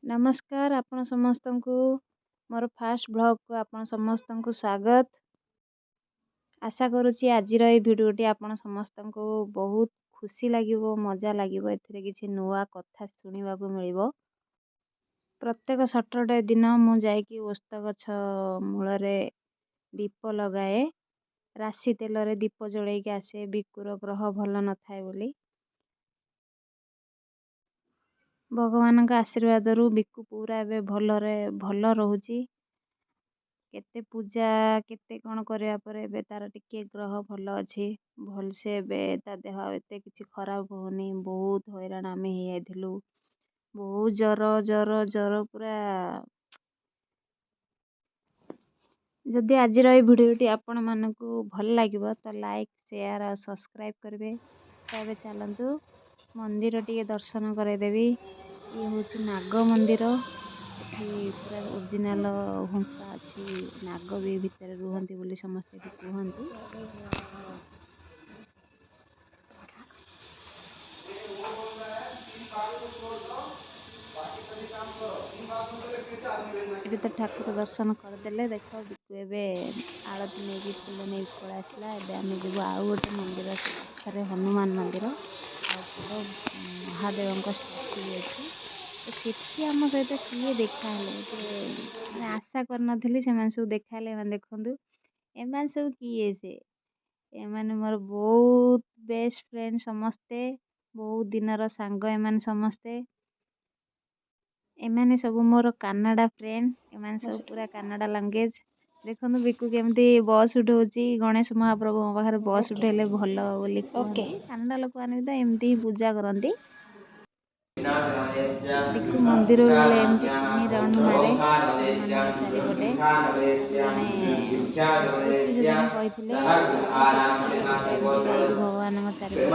नमस्कार आपण समस्त को मोर फास्ट ब्लॉग को आपण समस्त को स्वागत। आशा करुच्ची आज भिडियोटी आपण समस्त को बहुत खुशी लगे मजा लगे एथिरे किछि नुआ कथा सुनिबा को मिलिबो। प्रत्येक सैटरडे दिन मु जाइकी ओस्त गछ मूल दीप लगाए राशि तेल रे दीप जलैकी आसे बिकुर ग्रह भल न थाए बोली भगवान का आशीर्वाद रु बिकु पूरा एबे भल रोची केते पूजा केते कौन करया पर एबे तार टिके ग्रह भल अच्छी भल से एबे ता देह एते किछि खराब होनी। बहुत हैरान आमे हे आइथिलु बहुत जर जर जर पूरा। जदि आज भिडियोटी आपण मानकु भल लागिबो तो लाइक शेयर और सब्सक्राइब करबे। तबे चलंतु मंदिर टिके दर्शन करे देबी। ये हूँ नाग मंदिर ये पूरा ओरिजिनल हुंका अच्छी नाग भी भितर रुहंती बोली समस्ते कहती। ये तो ठाकुर दर्शन करदे देख बिकु एवं आलती नहीं फूल नहीं पड़ा आसला। आम जीव आउ गोटे मंदिर पाखे हनुमान मंदिर और महादेव स्टाच्यू भी अच्छी। सेठी आम सहित किए देखा आशा करनी सब देखा देखु एम सब किए से एमाने मोर बहुत बेस्ट फ्रेंड समस्ते बहुत दिन सांग एमाने समस्ते एमाने सब मोर कनाडा फ्रेंड एमाने सब पूरा कनाडा लैंग्वेज। देखो बिकु केमती बस उठाऊँगी गणेश महाप्रभु पाखे बस उठेले भल बोली कनाडा लोक मैंने एमती पूजा करती। बिकु मंदिर गले एमती 3 राउंड मारे चारिपटे भगवान चारिपटे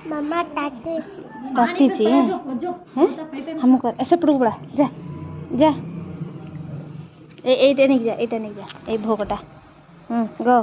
मम्मा ताती हम कर ऐसे पड़ू बड़ा जा जा एटा नहीं जा ए भोगटा गो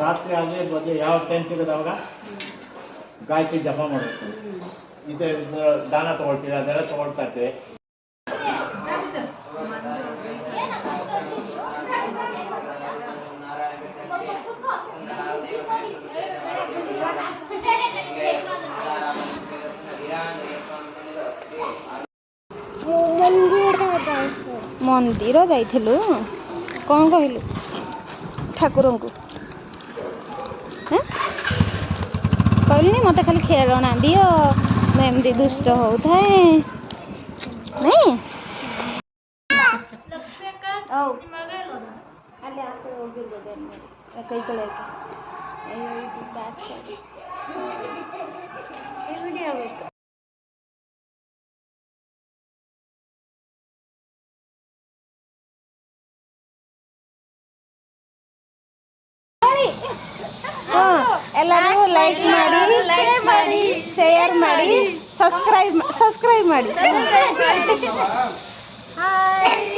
ರಾತ್ರಿ ಆಗಲೇ ಬಗ್ಗೆ ಯಾವ ಟೈಮ್ ಸಿಗೋದಾಗ ಗಾಯತ್ರಿ ಜಪ ಮಾಡೋದು ಇದು ದಾನ ತಗೊಳ್ತೀವಿ ಅದೆಲ್ಲ ತಗೊಳ್ತಾ ಇರ್ತೀವಿ। मंदिर जाइथिलु कौन कहलु ठाकुर को कहलुनी मत खाली खेलना दियो मैं एमती दुष्ट होताए नहीं ಎಲ್ಲರೂ ಲೈಕ್ ಮಾಡಿ ಶೇರ್ ಮಾಡಿ ಸಬ್ಸ್ಕ್ರೈಬ್ ಮಾಡಿ ಹಾಯ್